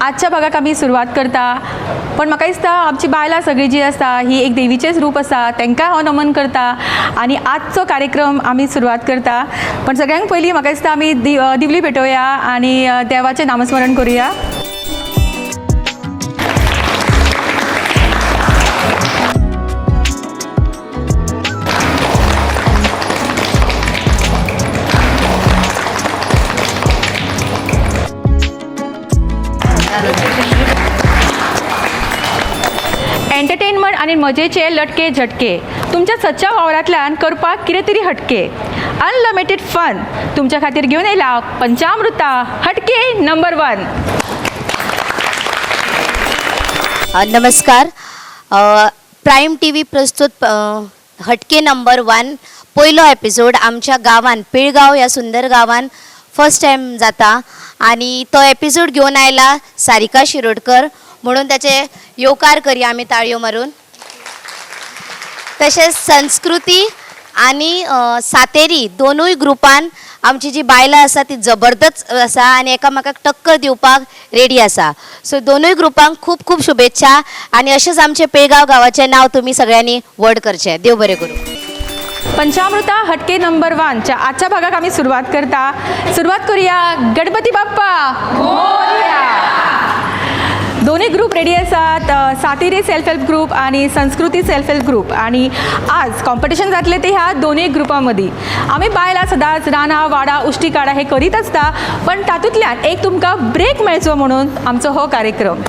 आजच्या भागाक आमी सुरवात करता. पण म्हाका दिसता आमची बायलां सगळीं जी आसा ही एक देवीचेंच रूप आसा, तांकां हांव नमन करता आनी आजचो कार्यक्रम आमी सुरवात करता. पण सगळ्यांक पयलीं म्हाका दिसता आमी दिवली पेटोवया आनी देवाचें नामस्मरण करुया. एंटरटेनमेंट आणि मजेचे लटके झटके तुमच्या सच्च्या वावरांतल्यान करपाक कितें तरी हटके. अनलिमिटेड फन तुमच्या खातीर घेवन येयला पंचामृता हटके नंबर 1. नमस्कार. प्राईम TV प्रस्तुत हटके नंबर 1 पयलो एपिसोड आमच्या गांवान पिळगांव ह्या सुंदर गांवान फर्स्ट टायम जाता आणि तो एपिसोड घेवन आयला सारिका शिरोडकर, म्हणून त्याचे येवकार करूया आमी ताळयो मारून. तशेंच संस्कृती आणि सातेरी दोनूय ग्रुपान आमची जी बायलां आसा ती जबरदस्त आसा आणि एकामेकाक टक्कर दिवपाक रेडी आसा. सो दोनूय ग्रुपांक खूब खूब शुभेच्छा आणि अशेंच आमचे पिळगांव गांवाचें नांव तुमी सगळ्यांनी व्हड करचें. देव बरें करूं. पंचामृता हटके नंबर 1 च्या आजच्या भागाक आमी सुरवात करता. सुरवात करूया. गणपती बाप्पा मोरया. दोन्ही ग्रुप रेडी आसात, सातेरी सेल्फ हेल्प ग्रुप आणि संस्कृती सेल्फ हेल्प ग्रुप. आणि आज कॉम्पिटिशन जातले ते ह्या दोन्ही ग्रुपांमदी. आमी बायलां सदांच रानां वाडा उश्टी काडा हे करीत आसता, पण तातूंतल्यान एक तुमकां ब्रेक मेळचो म्हणून आमचो हो कार्यक्रम.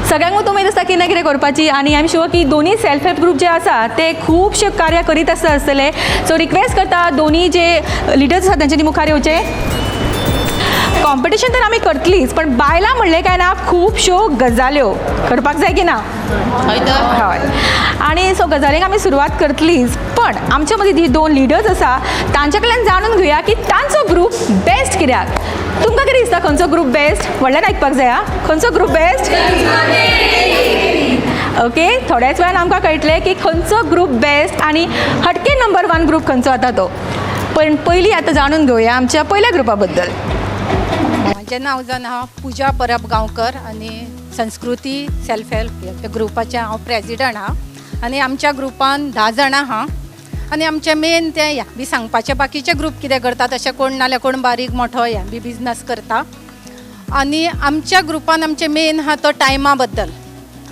सगळ्यांक उमेद आसता कितें कितें करपाची आनी आय एम शुअर की दोन्ही सेल्फ हेल्प ग्रुप जे आसा ते खूबशे कार्य करीत आसतले. सो रिक्वेस्ट करता दोन्ही जे लिडर्स आसात त्यांच्यानी मुखार येवचे. कॉम्पिटिशन तर आमी करतलीच, पण बायलां म्हणलें काय ना खूबश्यो गजाल्यो करपाक जाय की ना. हय. आणि सो गजालींक आमी सुरवात करतलीच, पण आमच्या मदीं जी 2 लिडर्स आसा तांचे कडल्यान जाणून घेवया की तांचो ग्रुप बेस्ट कित्याक. तुमकां कितें दिसता खंयचो ग्रुप बेस्ट? व्हडल्यान आयकपाक जाय. खंयचो ग्रुप बेस्ट? ओके, थोड्याच वेळान आमकां कळटलें की खंयचो ग्रुप बेस्ट आणि हटके नंबर 1 ग्रुप खंयचो आता तो. पण पयलीं आतां जाणून घेवया आमच्या पयल्या ग्रुपा बद्दल. माझे नाव जावन हांव पुजा परब गांवकर आणि संस्कृती सेल्फ हेल्प ग्रुपाचे हांव प्रेजिडंट हा. आणि आमच्या ग्रुपान 10 जाणां आहा. आणि आमचे मेन ते ह्या बी सांगपाचे बाकीचे ग्रुप कितें करतात अशें कोण नाल्यार कोण बारीक मोठो ह्या बी बिजनस करता. आणि आमच्या ग्रुपान आमचे मेन हा तो टायमा बद्दल.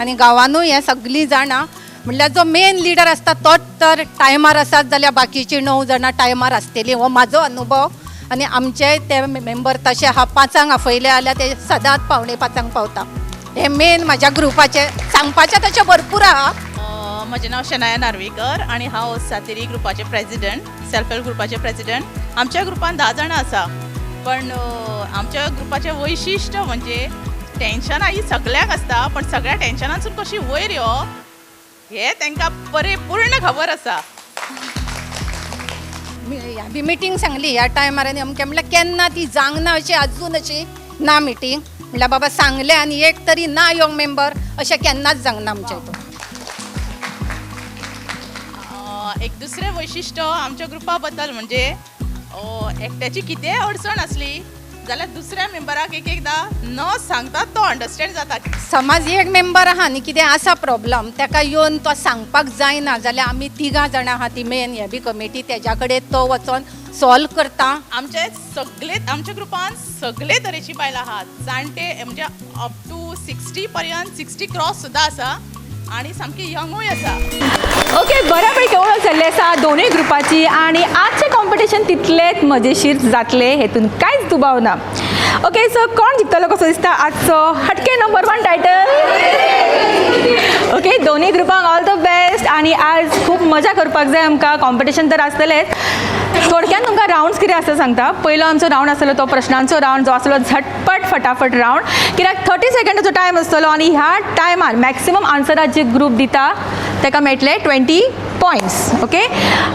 आणि गांवानूय हे सगळीं जाणां म्हणल्यार जो मेन लिडर आसता तोच तर टायमार आसात जाल्यार बाकीची 9 जाणां टायमार आसतलीं. हो म्हाजो अनुभव. आणि आमचे ते मेंबर तसे हा 5 afयले जाल्यार ते सदांच 4:45 पावता. हे मेन म्हाज्या ग्रुपाचे सांगपाचें तशें भरपूर आहा. म्हजें नांव शनाया नार्वेकर आणि हांव सातेरी ग्रुपाचे प्रेजिडंट, सेल्फ हेल्प ग्रुपाचे प्रेजिडंट. आमच्या ग्रुपान 10 जाणां आसा, पण आमच्या ग्रुपाचें वैशिश्ट म्हणजे टेन्शनां ही सगळ्याक आसता, पण सगळ्या टेन्शनांसून कशी वयर येवप हें तांकां परिपूर्ण खबर आसा. ह्या बी मिटींग सांगली ह्या टायमार आनी अमकें म्हणल्यार केन्ना ती जावंक ना अशी अजून अशी ना मिटींग. म्हणल्यार बाबा सांगलें आनी एक तरी ना योंग मेंबर अशें केन्नाच जावंक ना आमच्या हितून. एक दुसरें वैशिश्ट्य आमच्या ग्रुपा बद्दल म्हणजे एकट्याची कितेंय अडचण असली जाल्यार दुसऱ्या मेंबराक एक एकदां न सांगता तो अंडरस्टँड जाता. समज एक मेंबर आहा न्ही कितें आसा प्रॉब्लम ताका येवन तो सांगपाक जायना जाल्यार आमी 3 जाणां आहा ती मेन हे बी कमिटी त्याच्या कडेन तो वचोन सॉल्व करता. आमच्या ग्रुपान सगळे तरेची बायलां आहात, जाणटे म्हणजे अप टू 60 पर्यंत 60 क्रॉस सुद्दां आसा आणि सामकी यंगूय आसा. ओके, बऱ्यापैकी ओळख जाल्ली आसा दोनूय ग्रुपाची आणि आजचे कॉम्पिटिशन तितलेच मजेशीर जातले हेतून कांयच दुबाव ना. ओके, सो कोण जिखतलो कसो दिसता आजचो हटके नंबर 1 टायटल? ओके, दोन्ही ग्रुपांक ऑल द बेस्ट. आणि आज खूप मजा करपाक जाय आमकां. कॉम्पिटिशन तर आसतलेच. थोडक्यान तुमकां रावंड्स कितें आसता सांगता. पयलो आमचो रावंड आसतलो तो प्रश्नांचो रावंड जो आसलो झटपट फटाफट रावंड, कित्याक 30 सेकंडाचो टायम आसतलो आणि ह्या टायमार मॅक्सिमम आन्सरां जे ग्रुप दिता ताका मेळटले 20 पॉयंट्स. ओके,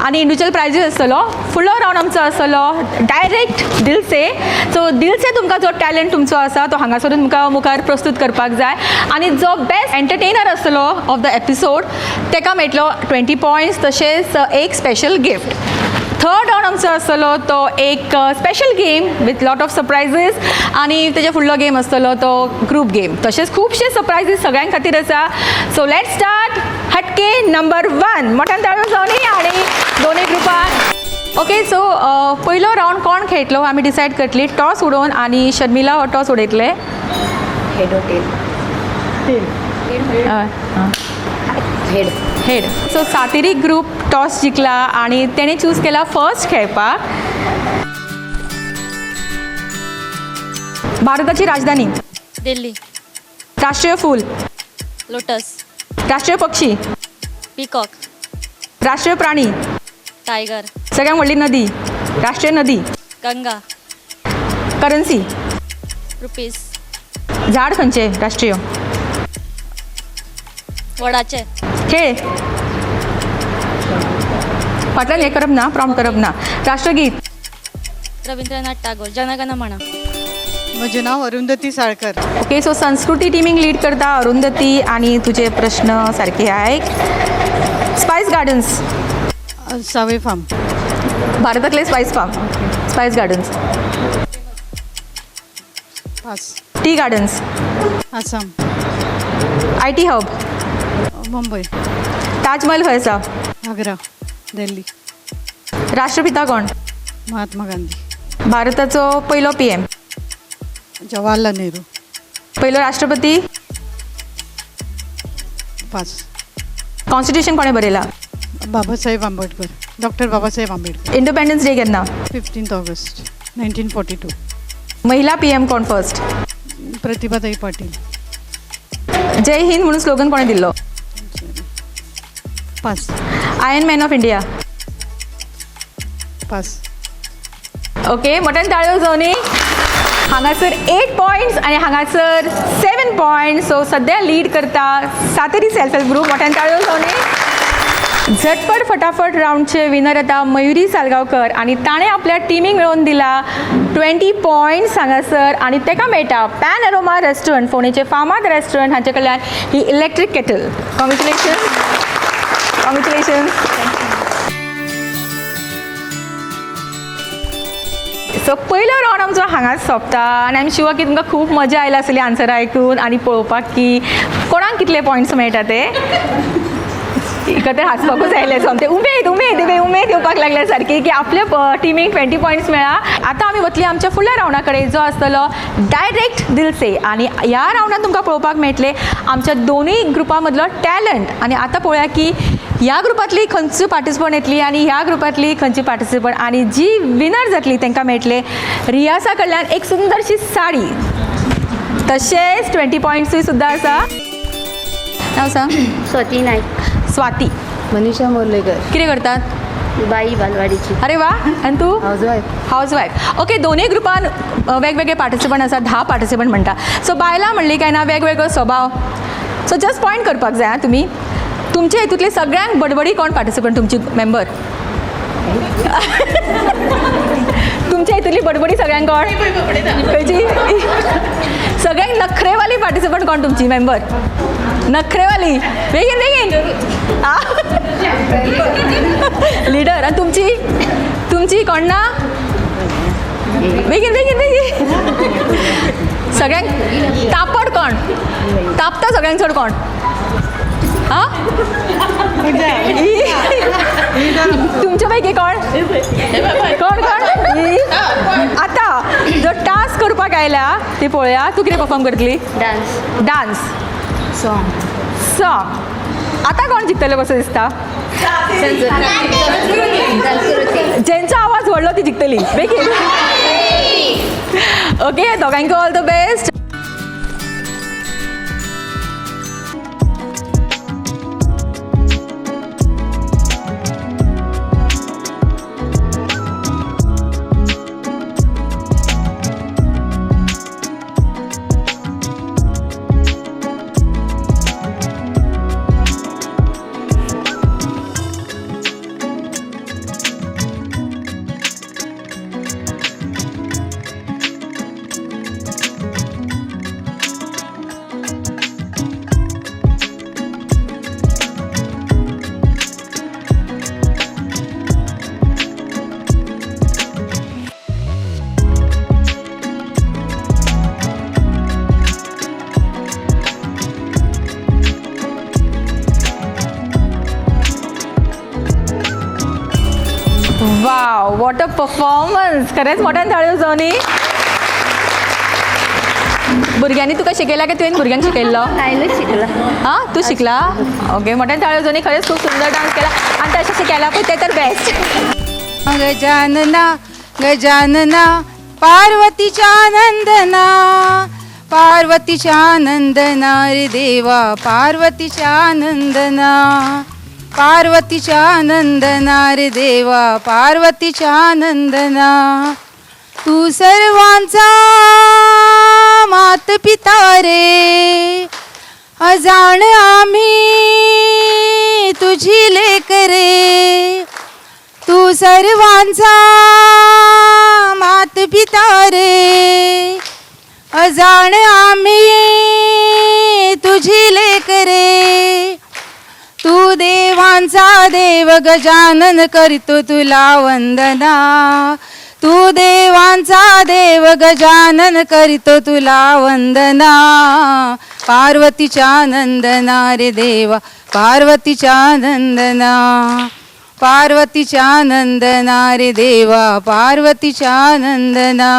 आणि इंडिविज्युअल प्रायजीस आसतलो. फुडलो रावंड आमचो आसतलो डायरेक्ट दिल से. सो दिल से तुमकां जो टॅलंट तुमचो आसा तो हांगासरून तुमकां मुखार प्रस्तूत करपाक जाय. आणि जो बेस्ट एंटरटेनर आसतलो ऑफ द एपिसोड ताका मेळटलो 20 पॉयंट्स. तशेंच एक स्पेशल गिफ्ट. थर्ड राऊंड आमचो आसतलो तो एक special game with lot of surprises आणि तेच्या फुडलो गेम आसतलो तो ग्रुप गेम. तशेंच खुबशे सरप्रायझीस सगळ्यां खातीर आसा. सो लेट्स स्टार्ट हटके नंबर 1. मोठ्यान ताळयो जावनी आणि दोनूय ग्रुपान. ओके, सो पयलो राऊंड कोण खेळटलो आमी डिसायड करतली टॉस उडोवन आणि शर्मिला हो टॉस उडयतले. Head or tail? Head. Head. So Sateri group toss जिंकला आणि तेणे चूज केला फर्स्ट खेळपाक. भारताची राजधानी, दिल्ली. राष्ट्रीय फूल, लोटस. राष्ट्रीय पक्षी, पीकॉक. राष्ट्रीय प्राणी, टायगर. सगळ्यात व्हडली नदी, राष्ट्रीय नदी, गंगा. Currency, rupees. झाड खंयचे राष्ट्रीय, वडाचे. खेळ फाटल्यान हें करप ना, प्रॉम्प्ट करप ना. राष्ट्रगीत, रवींद्रनाथ टागोर. जनगण म्हणा. म्हजें नाव अरुंधती साळकर. ओके, सो संस्कृती टीमिंग लीड करता अरुंधती आणि तुझे प्रश्न सारखे आयक. स्पायस गार्डन्स, सावे फार्म. भारतातले spice farm, spice gardens. Pass. Tea gardens, Assam. IT hub, Mumbai. Taj Mahal खंय आसा, आग्रा. दिल्ली. राष्ट्रपिता कोण, महात्मा गांधी. भारताचो पयलो PM, जवाहरलाल नेहरू. पयलो राष्ट्रपती. पास. कॉन्स्टिट्यूशन कोणे बरयला, Babasaheb Ambedkar. Doctor Babasaheb Ambedkar. Independence day केन्ना, 15 ऑगस्ट 1942. महिला PM कोण फर्स्ट. प्रतिभाताई पाटील. जय हिंद म्हणून स्लोगन कोणे दिल्लो. Pass. Iron man of India. Pass. Okay, मोठ्यान ताळयो जावनी. हांगासर 8 पॉयंट्स आणि हांगासर 7 पॉयंट्स. सो सध्या लीड करता सातेरी सेल्फ हेल्प ग्रुप. मोठ्यान ताळयो जावनी. झटपट फटाफट राऊंडचे विनर येता मयुरी सालगांवकर आणि ताणे आपल्या टिमीक मेळोवन दिला 20 पॉयंट्स हांगासर आणि तेका मेळटा पॅन एरोमा रेस्टॉरंट, फोंडेचे फामाद रेस्टॉरंट हांचे कडल्यान ही electric kettle. Congratulation. Congratulation. So पयलो राऊंड आमचो हांगाच सोंपता आनी आमी शुअर की तुमकां खूब मजा आयला आसली आन्सर आयकून आनी पळोवपाक की कोणाक कितले पॉयंट्स मेळटा ते. एकत्र हांसपाकूच आयले सोमते. उमेद उमेद उमेद येवपाक लागल्या सारकी की आपल्या टिमीक 20 पॉयंट्स मेळ्ळा. आतां आमी वतली आमच्या फुडल्या राऊंडा कडेन जो आसतलो डायरेक्ट दिल से. आणि ह्या राऊंडान तुमकां पळोवपाक मेळटले आमच्या दोनूय ग्रुपा मदलो टॅलंट. आणि आतां पळोवया की ह्या ग्रुपांतली खंयची पार्टिसिपंट येतली आणि ह्या ग्रुपांतली खंयची पार्टिसिपंट. आणि जी विनर जातली तांकां मेळटले रियासा कडल्यान एक सुंदरशी साडी. तशेंच 20 पॉयंट्सूय सुद्दां आसा. नांव सांग. स्वाती नायक. स्वाती. मनीषा मोर्लेकर. कितें करतात. बाई बालवाडीची. अरे वा. आणि तू. हाऊसवाईफ. हाऊसवाईफ. ओके, दोनूय ग्रुपान वेगवेगळे पार्टिसिपंट आसा. 10 पार्टिसिपंट म्हणटा. सो बायलां म्हणली काय ना वेगवेगळो स्वभाव. सो जस्ट पॉयंट करपाक जाय आं तुमी. तुमचे हितूंतले सगळ्यांक बडबडी कोण पार्टिसिपंट तुमची मेंबर. तुमच्या हितूंतली बडबडी सगळ्यांक कोण खंयची. सगळ्यांक नखरेवाली पार्टिसिपंट कोण तुमची मेंबर. नखरेवाली. बेगीन बेगीन. लिडर. आणि तुमची कोण ना. बेगीन बेगीन बेगीन. सगळ्यांक तापड कोण तापता सगळ्यांक चड कोण. हां तुमच्या पैकी कोण कोण कोण. आतां जो टास्क करपाक आयल्या ती पळोवया. तूं कितें परफॉर्म करतली. डान्स. डान्स. सॉंग. आतां कोण जिखतलो कसो दिसता. जेंचो आवाज व्हडलो ती जिखतली. बेगीन. ओके, दोगांयक all the best. Wow, what a performance. खरेंच मोठ्यान ताळयो जावनी. भुरग्यांनी तुका शिकयला की तुवें भुरग्यांक शिकयल्लो? हांवें शिकला. हां, तू शिकला? ओके, मोठ्यान ताळयो जावनी. खरेंच खूप सुंदर डान्स केला आणि त्या अशें केला पळय ते तर बेस्ट. गजानना गजानना पार्वतीच्या नंदना, पार्वतीच्या नंदना रे देवा, पार्वतीच्या नंदना, पार्वतीच्या नंदना रे देवा, पार्वतीच्या नंदना. तू सर्वांचा मात पिता रे, अजाण आम्ही तुझी लेक रे. तू सर्वांचा मात पिता रे, अजाण आम्ही तुझी लेक रे. तू देवांचा देव गजानन करीतो तुला वंदना. तू देवांचा देव गजानन करीतो तुला वंदना. पार्वतीच्या नंदना रे देवा, पार्वतीच्या नंदना, पार्वतीच्या नंदना रे देवा, पार्वतीच्या नंदना,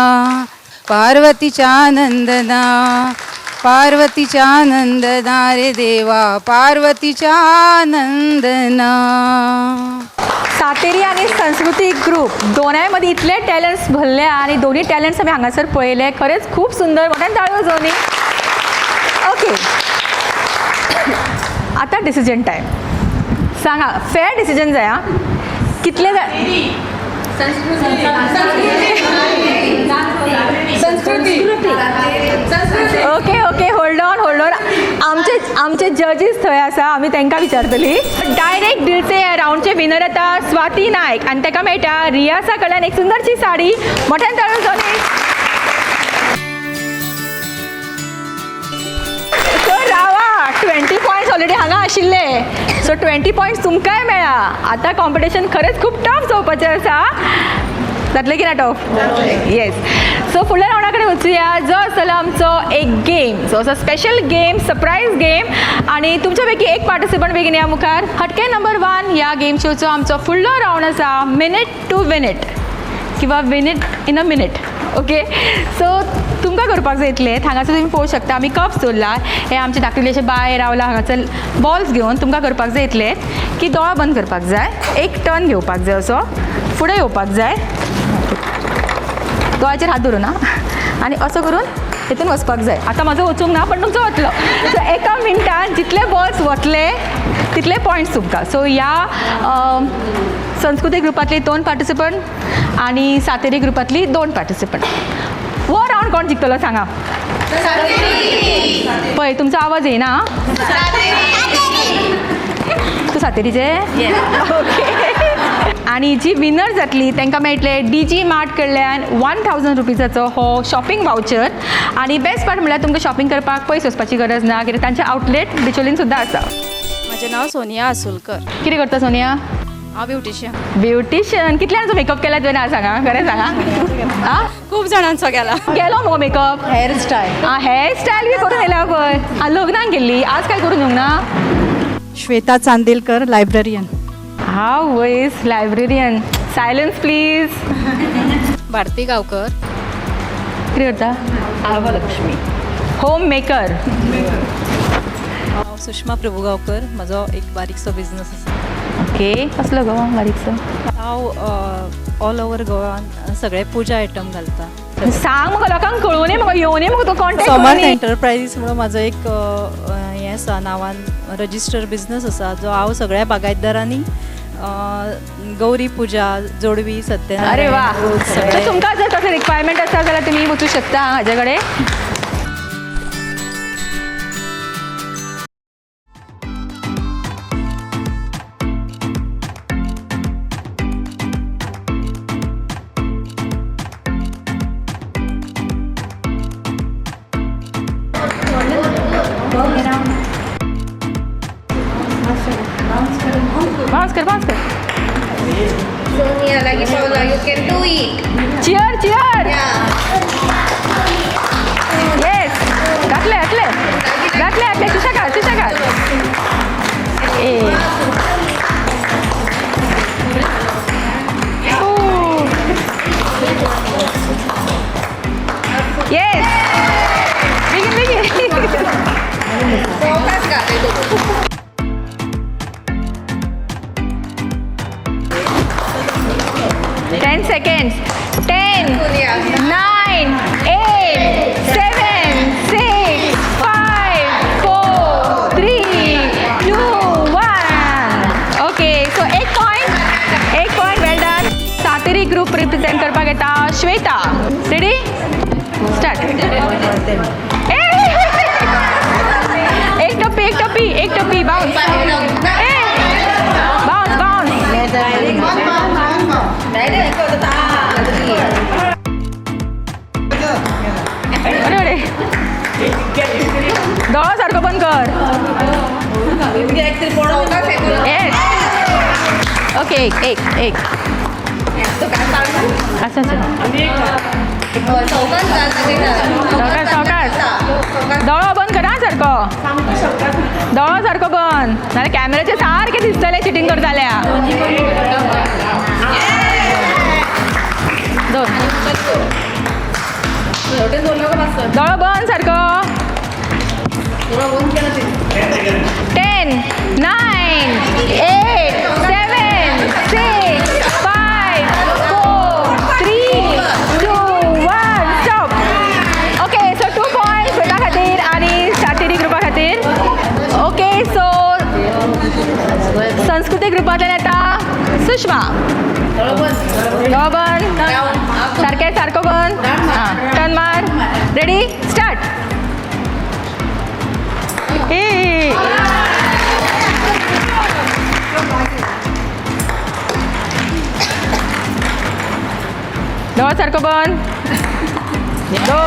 पार्वतीच्या नंदना, पार्वतीच्या नंदना रे देवा, पार्वतीच्या नंदना. सातेरी आणि संस्कृती ग्रुप दोनांय मदीं इतले टॅलंट्स भरले आणि दोन्ही टॅलंट्स आमी हांगासर पळयले. खरेंच खूप सुंदर. मोठ्यान ताळयो जावनी. ओके, आता डिसिजन टायम. सांगा, फेअर डिसिजन जाय आं. कितले जाय? Okay okay, hold on hold on. आमचे जजीस थंय आसा, आमी तांकां विचारतली. डायरेक्ट दिलसे ह्या रावंडचे विनर येता स्वाती नायक आणि ताका मेळटा रियासा कडल्यान एक सुंदरशी साडी. मोठ्यान ताळयो जावनी. सो रावा, 20 पॉयंट्स ऑलरेडी हांगा आशिल्ले. सो 20 पॉयंट्स तुमकांय मेळ्ळा. आतां कॉम्पिटिशन खरेंच खूप टफ जावपाचें आसा. जातलें की ना टफ? येस. सो फुडल्या रावंडा कडेन वचुया, जो आसतलो आमचो एक गेम. सो असो स्पेशल गेम, सरप्रायज गेम. आणि तुमच्या पैकी एक पार्टिसिपंट बेगीन या मुखार. हटके नंबर 1 ह्या गेम शोचो आमचो फुडलो रावंड आसा मिनिट टू विनिट किंवा we need in a minute. Okay, so तुमकां करपाक जाय इतलें. हांगासर तुमी पळोवंक शकता आमी कप्स दवरला. हे आमचे धाकटेले अशे बाय रावला हांगासर बॉल्स घेवन. तुमकां करपाक जाय इतलें की दोळा बंद करपाक जाय, एक टर्न घेवपाक जाय, असो फुडें येवपाक जाय, दोळ्याचेर हात धरून आनी असो करून हितून वचपाक जाय. आतां म्हाजो वचूंक ना पण तुमचो वतलो. सो एका मिनटान जितले बॉल्स वतले तितले पॉयंट्स तुमकां. सो ह्या संस्कृती ग्रुपांतली 2 पार्टिसिपंट आणि सातेरी ग्रुपांतली 2 पार्टिसिपंट. वो रावंड कोण जिखतलो सांगा. पळय, तुमचो आवाज येना. तूं सातेरीचे? ओके. आणि जी विनर जातली तांकां मेळटले DG मार्ट कडल्यान 1000 रुपीजाचो हो शॉपिंग वावचर. आणि बेस्ट पार्ट म्हणल्यार तुमकां शॉपिंग करपाक पयस वचपाची गरज ना, कित्याक तांचे आउटलेट बिचोलीन सुद्दां आसा. म्हजें नांव सोनिया आसोलकर. कितें करता सोनिया? हांव ब्युटिशियन. ब्युटिशियन. कितल्यांचो मेकअप केला तुवें? ना सांगा, खरें सांगा. खूब जाणांचो केला. केलो मगो makeup? Hair style. Hair style बी करून येयला पळय. लग्नाक गेल्ली, आज काय करून येवंक ना? श्वेता चांदेलकर, लायब्ररियन. हाव वयस, librarian. Silence please. Bharati Gaonkar. कितें करता? आर्वलक्ष्मी. Home maker. हांव सुषमा प्रभुगांवकर. म्हजो एक बारीकसो बिझनस आसा. ओके, कसलो गो बारीकसो? हांव ऑल ओवर गोवान सगळे पूजा आयटम घालता. सांग मगो, लोकांक कळून मगो, येवन मगो तो कॉन्टॅक्ट. समर्थ एंटरप्रायजीस म्हणून म्हजो एक हें आसा, नांवान रजिस्टर बिझनस आसा, जो हांव सगळ्या बागायतदारांनी गौरी पूजा, जोडवी, सत्यनारायण. अरे वा. तर तुमकां जर तसो रिक्वायरमेंट आसा जाल्यार तुमी वचूं शकता हाजे कडेन. बाउंस कर. Sonia, lagi Paula, you can do it. Cheer. Yeah. Yes, घातले. तुझ्या घाल. ए 10 seconds. 10, 9, 8, 7, 6, 5, 4, 3, 2, 1. Okay, so 8 point. 8 point, well done. Sateri group represent करपाक येता श्वेता. रेडी? स्टार्ट. एक टप्पी बाउन्स. अरे डोळा सारखं बंद कर. ओके एक असं सावकाश डोळा बंद करा सारखं. डोळा सारखं बंद नाल्यार कॅमेराचे सारखे दिसतले चिटींग कर जाल्या. डोळा बंद सारखं. 10, 9, 8, 7, 6, 5, 4, 3, 2, 1. Stop. Okay, so 2 point Shweta खातीर आणि सातेरी ग्रुपा खातीर. ओके, सो संस्कृती ग्रुपांतल्यान येता सुषमा. डोळा बंद. सारखं बंद. हां, टर्न मार. रेडी? स्टार्ट. डोळा सारखं बंद. 2.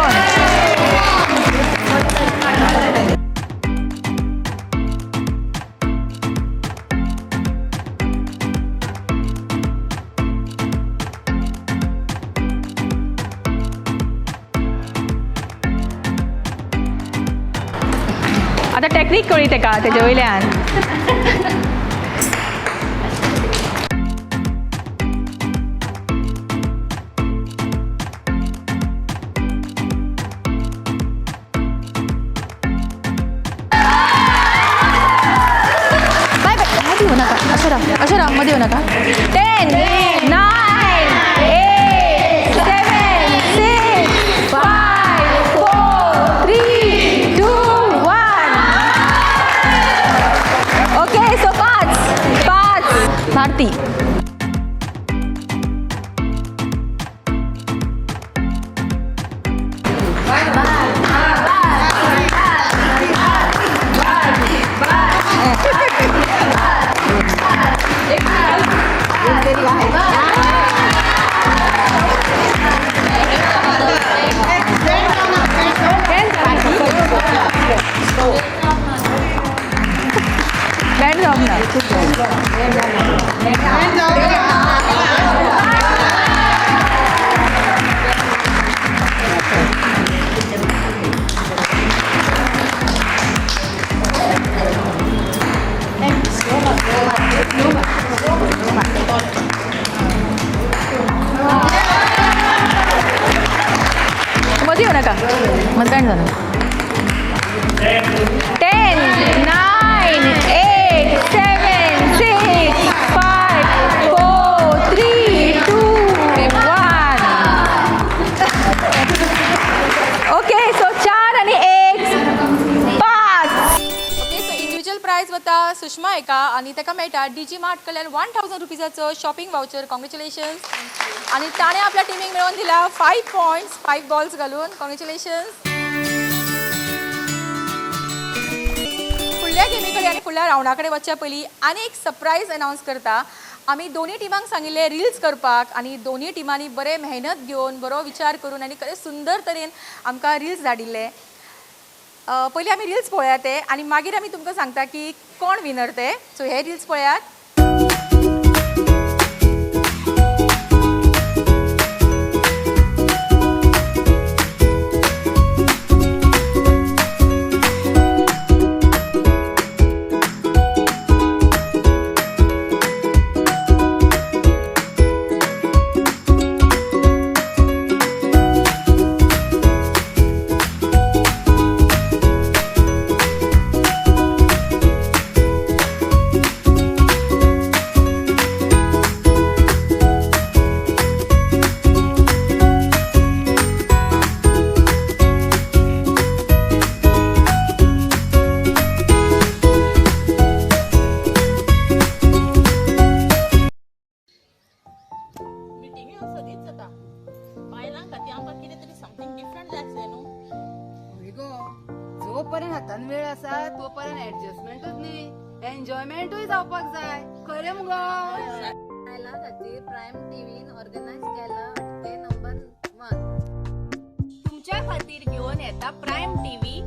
आता टेक्निक कळ्ळी तेका तेजे वयल्यान. मध्ये येऊ नका. 10, 9, 8, 7, 6, 5, 4, 3, 2, 1. ओके, सो 5 भारती. बॅड जॉब ना. मध्ये येऊ नका. मतदान झालं. 10, 9, 8, 7, 6, 5, 4, 3, 2, 1. ओके, सो 4 आणि 1, 5. ओके, सो इंडिव्हिज्युअल प्राइज वता सुषमा एका आणि ताका मेळटा डीजी मार्ट कडल्यान 1000 रुपीजाचो शॉपिंग वाउचर. कॉंग्रॅच्युलेशन्स. आणि ताणे आपल्या टिमीक मेळोवन दिला 5 पॉइंट्स 5 बॉल्स घालून. कॉंग्रॅच्युलेशन्स. फुडल्या गेमी कडेन आनी फुडल्या रावंडा कडेन वचच्या पयलीं आनी एक सरप्रायज अनाउन्स करता. आमी दोनी टिमांक सांगिल्ले रिल्स करपाक आणि दोनी टिमांनी बरे मेहनत घेवन बरो विचार करून आनी खरें सुंदर तरेन आमकां रिल्स धाडिल्ले. पयलीं आमी रिल्स पळयात ते आनी मागीर आमी तुमकां सांगता की कोण विनर ते. सो हे रिल्स पळयात. जोपर्यंत हातान वेळ आसा तोपर्यंत ऍडजस्टमेंटूच न्ही एन्जॉयमेंटूय जावपाक जाय खरें मुगो खातीर प्रायम टीव्हीन ऑर्गनायज केला हटके नंबर 1 तुमच्या खातीर घेऊन येता प्रायम टीव्ही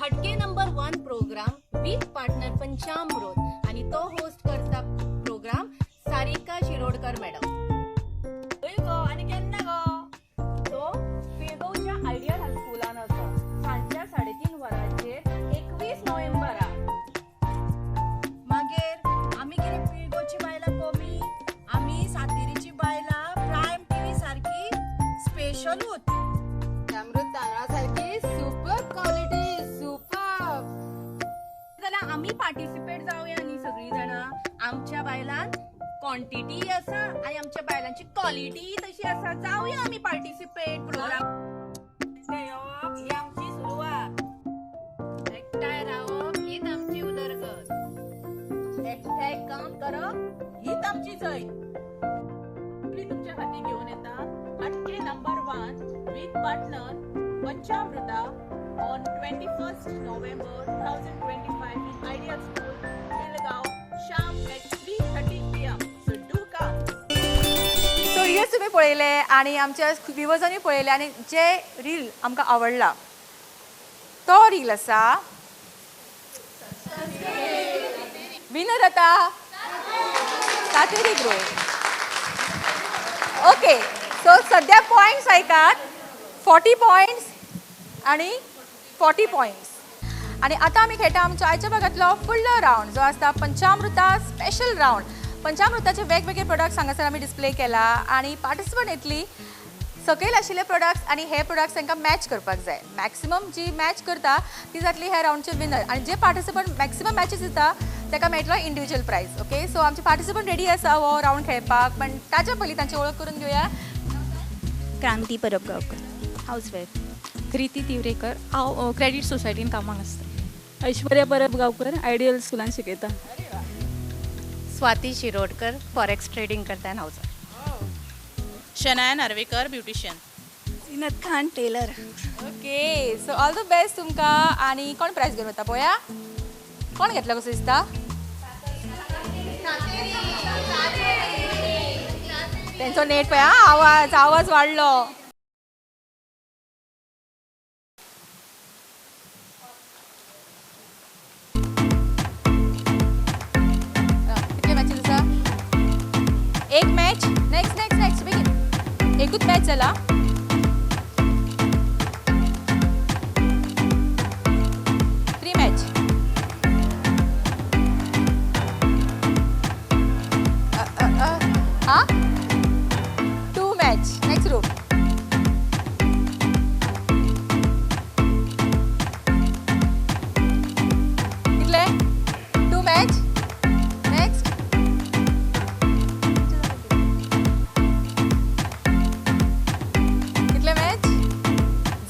हटके नंबर 1 प्रोग्राम विथ पार्टनर पंचामृत आणि तो होस्ट करता प्रोग्राम सारिका शिरोडकर मॅडम. आणि केन्ना गो तो पिळगांवच्या आयडियल हायस्कुलान आसा सांजच्या 3:30 वरांचेर 21 नोव्हेंबरा. मागीर आमी कितें पिळगांवची बायलां कमी आमी सातेरीची बायलां प्रायम टीव्ही सारकी स्पेशलूच अमृत तांदळा सारकी सुपर क्वालिटी सुपर जाल्यार आमी पार्टिसिपेट जावया न्ही सगळीं जाणां. आमच्या बायलांत क्वॉन्टिटी आसा आनी आमच्या बायलांची क्वॉलिटी तशी आसा. जावया आमी पार्टिसिपेट प्रोग्राम ही आमची सुरवात. एकठांय रावप हीच आमची उदरगत. एकठांय काम करप हीच आमची जय. तुमच्या हाती घेऊन येता हटके number 1 with partner Panchamrita on 21st November 2025 in Ideal School, Pilgaon, sharp at 3:30 p.m. So do come. So reels तुम्ही पळयले आनी आमच्या व्ह्युअर्सांनी पळयले आनी जे रील आमकां आवडला तो रील आसा विनर आता सातेरी ग्रुप. ओके सो सध्या पॉयंट्स ऐकात 40 पॉयंट्स आणि 40 पॉयंट्स. आणि आता आमी खेळटा आमचो आयच्या भागातलो फुडलो रावंड जो आसता पंचामृता स्पेशल रावंड. पंचामृताचे वेगवेगळे प्रोडक्ट्स हांगासर आमी डिस्प्ले केला आणि पार्टिसिपंट येतली सकयल आशिल्ले प्रोडक्ट्स आणि हे प्रोडक्ट्स तांकां मॅच करपाक जाय. मॅक्सिमम जी मॅच करता ती जातली ह्या रावंडचे विनर आणि जे पार्टिसिपंट मॅक्सिमम मॅचेस दिता ताका मेळटलो इंडिविज्युअल प्रायज. ओके सो आमचे पार्टिसिपंट रेडी आसा हो रावंड खेळपाक पण ताच्या पयलीं तांची ओळख करून घेवया. क्रांती परबगांवकर हाऊसवाईफ. रिती तिवरेकर हांव क्रेडीट सोसायटीन कामाक आसता. ऐश्वर्या परबगांवकर आयडियल स्कुलान शिकयता. स्वाती शिरोडकर फॉरेक्स ट्रेडिंग करता हावसार. Shanaya Narvekar beautician. Zeenat Khan tailor. Okay so all the best तुमकां. आणि कोण प्रायज घेवन वता पळया कोण घेतला कसो दिसता. तेंचो नेट पळय आवाज वाडलो. कितले मॅचेस आसा. एक मॅच नेक्स्ट नेक्स्ट नेक्स्ट बेगीन एकूच मॅच जाला. Two match next group. कितले 2 मॅच नेक्स्ट. कितले मॅच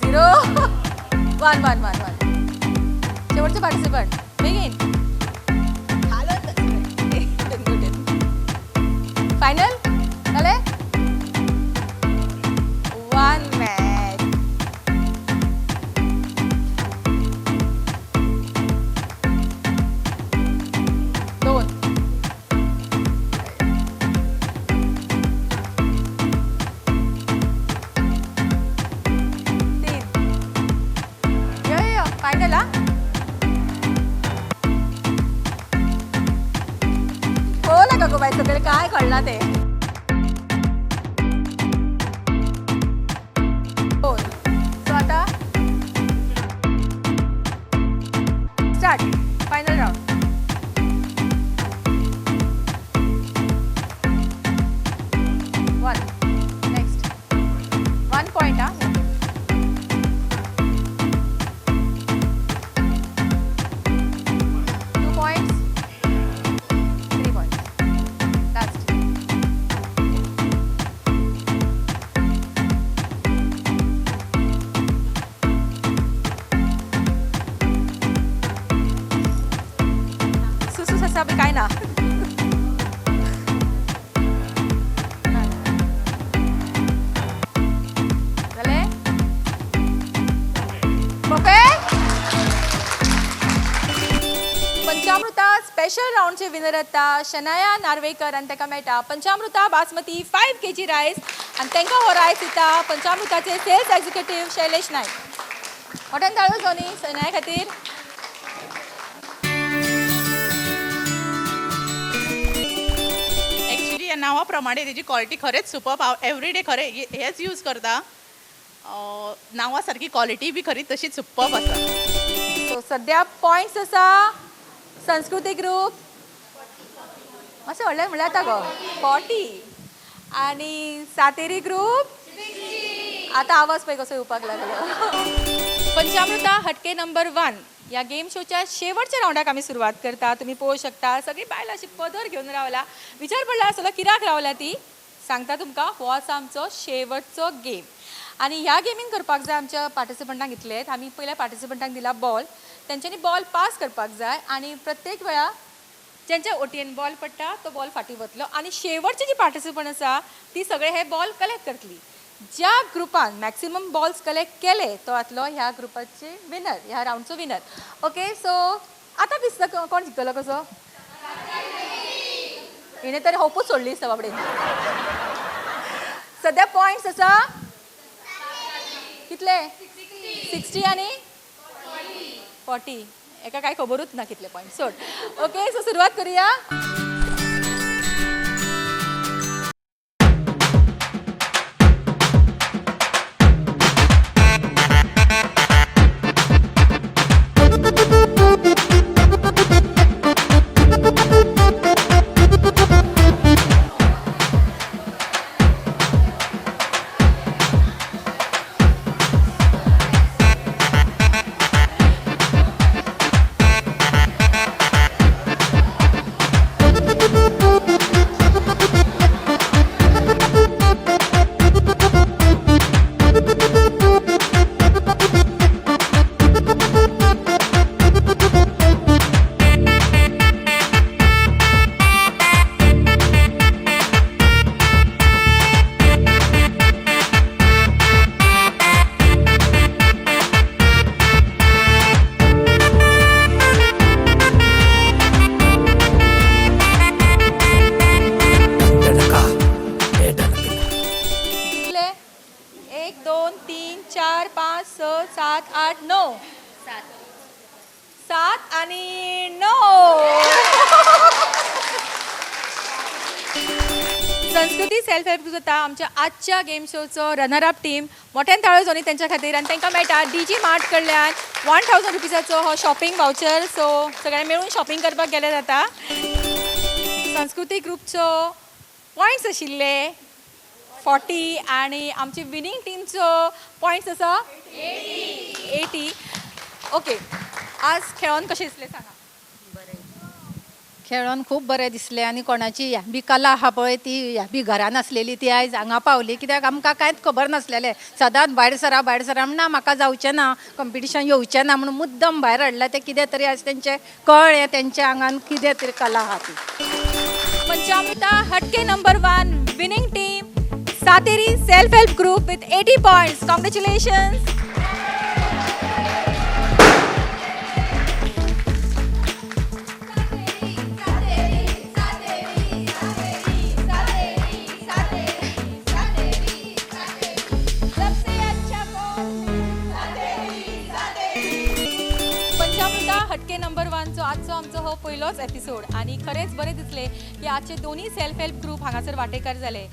0 1 1 1 1. शेवटचे पार्टिसिपंट बेगीन. फायनल झाले 1 मॅच. दोन तीन फायनल हा. हो ना गो बाई सगळे काय कळणार ते. हो सो आता start final round. Next 1 point हा. 2 points 3 points. Last स्पेशल राऊंडचे विनर आता शनाया नार्वेकर आणि ताका मेळटा पंचामृता बासमती 5 kg रायस आणि तांकां हो रायस दिता पंचामृताचे सेल्स एक्झिक्युटिव्ह शैलेश नायक. मोठ्यान ताळयो जावनी शनाया खातीर. ॲक्च्युली ह्या नांवा प्रमाणे तेजी क्वॉलिटी खरेंच सुपर्ब. हांव एवरीडे खरें हेच यूज करता. नांवा सारकी क्वॉलिटी बी खरी तशीच सुपर्ब आसा. सो सध्या पॉयंट्स आसा संस्कृती ग्रूप मातशें व्हडलें म्हणल्यार आतां गो 40 आनी सातेरी ग्रूप आतां आवाज पळय कसो येवपाक लागलो. पंचामृता हटके नंबर 1 या गेम शोच्या शेवटच्या राऊंडाक आमी सुरवात करता. तुमी पळोवंक शकता सगळी बायलां अशी पदर घेवन रावला. विचार पडला आसलो कित्याक रावला ती सांगता तुमकां. हो आसा आमचो शेवटचो गेम आनी ह्या गेमीन करपाक जाय आमच्या पार्टिसिपंटांक इतलेंच. आमी पयल्या पार्टिसिपंटांक दिला बॉल. तेंच्यांनी बॉल पास करपाक जाय आनी प्रत्येक वेळा जेंच्या ओटयेन बॉल पडटा तो बॉल फाटी वतलो आनी शेवटची जी पार्टिसिपंट आसा ती सगळे हे बॉल कलेक्ट करतली. ज्या ग्रुपान मॅक्सिमम बॉल्स कलेक्ट केले तो आतलो ह्या ग्रुपाचे विनर, ह्या राऊंडचो विनर. ओके सो आतां दिसता कोण जिखतलो कसो. हिणें तरी होपूच सोडली दिसता बाबडे. सध्या पॉयंट्स आसा कितले 60 आनी 40. एका काय खबरूच ना कितले पॉयंट सोड. ओके सो सुरवात करूया. सात आणि 9. संस्कृती सेल्फ हेल्प ग्रुप जाता आमच्या आजच्या गेम शोचो रनर अप टीम. मोठ्यान ताळयो जावनी तेंच्या खातीर आनी तांकां मेळटा DG मार्ट कडल्यान 1000 रुपीजाचो हो शॉपिंग वाउचर. सो सगळ्यांनी मेळून शॉपिंग करपाक गेले जाता. संस्कृती ग्रुपचो पॉयंट्स आशिल्ले 40 आनी आमची विनींग टीमचो पॉयंट्स आसा 80. ओके आज खेळून कशें दिसलें सांगा. खेळून खूब बरें दिसलें आनी कोणाची ह्या बी कला आहा पळय ती ह्या बी घरान आसलेली ती आयज हांगा पावली. कित्याक आमकां कांयच खबर नासलेलें. सदांच भायर सरा म्हणना म्हाका जावचें ना कंपिटिशन येवचें ना म्हणून मुद्दम भायर हाडला. तें कितें तरी आयज तेंचें कळ्ळें तेंच्या आंगान कितें तरी कला आहा ती. पंचामृता हटके number 1 winning team Sateri self help group with 80 points. Congratulations. हटके नंबर 1 जो आजचो आमचो हो पयलोच एपिसोड आनी खरेंच बरें दिसलें की आजचे दोन्ही सेल्फ हेल्प ग्रुप हांगासर वांटेकार जाले.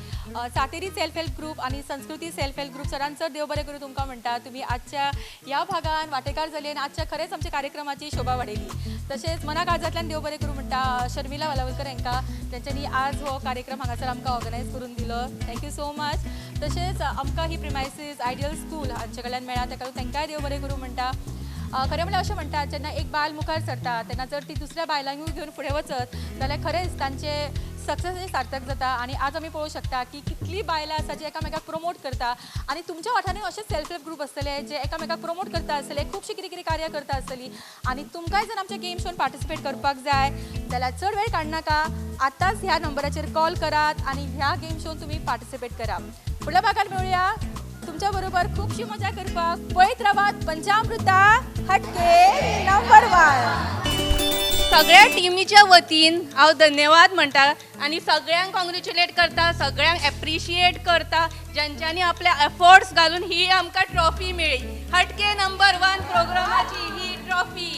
सातेरी सेल्फ हेल्प ग्रुप आनी संस्कृती सेल्फ हेल्प ग्रुप सरान चड देव बरें करूं तुमकां म्हणटा. तुमी आजच्या ह्या भागान वांटेकार जाली आनी आजच्या खरेंच आमच्या कार्यक्रमाची शोभा वाडयली. तशेंच मनाकाळजांतल्यान देव बरें करूं म्हणटा शर्मिला वालावलकर हांकां. तेंच्यांनी आज हो कार्यक्रम हांगासर आमकां ऑर्गनायज करून दिलो. Thank you so much. तशेंच आमकां ही प्रिमायसीस आयडियल स्कूल हांचे कडल्यान मेळ्ळा ताका तांकांय देव बरें करूं म्हणटा. खरें म्हणल्यार अशें म्हणटात जेन्ना एक बायल मुखार सरता तेन्ना जर ती दुसऱ्या बायलांकूय घेवन फुडें वचत जाल्यार खरेंच तांचे सक्सेस सार्थक जाता. आनी आज आमी पळोवंक शकता की कितलीं बायलां आसा जे एकामेकाक प्रमोट करता आनी तुमच्या वाठारांत अशें सेल्फ हेल्प ग्रुप आसतले जे एकामेकाक प्रमोट करता आसतले खुबशीं कितें कितें कार्य करता आसतलीं. आनी तुमकांय जर आमच्या गेम शोन पार्टिसिपेट करपाक जाय जाल्यार चड वेळ काडनाका. आतांच ह्या नंबराचेर कॉल करात आनी ह्या गेम शोन तुमी पार्टिसिपेट करा. फुडल्या भागात मेळुया. तुमच्या बरोबर खूबशी मजा करपाक पळयत रावात पंचामृता हटके नंबर 1. सगळ्या टिमीच्या वतीन हांव धन्यवाद म्हणटा आनी सगळ्यांक कॉंग्रेच्युलेट करता, सगळ्यांक एप्रिशिएट करता ज्यांच्यांनी आपले एफर्ट्स घालून ही आमकां ट्रॉफी मेळ्ळी. हटके नंबर 1 प्रोग्रामाची ही ट्रॉफी.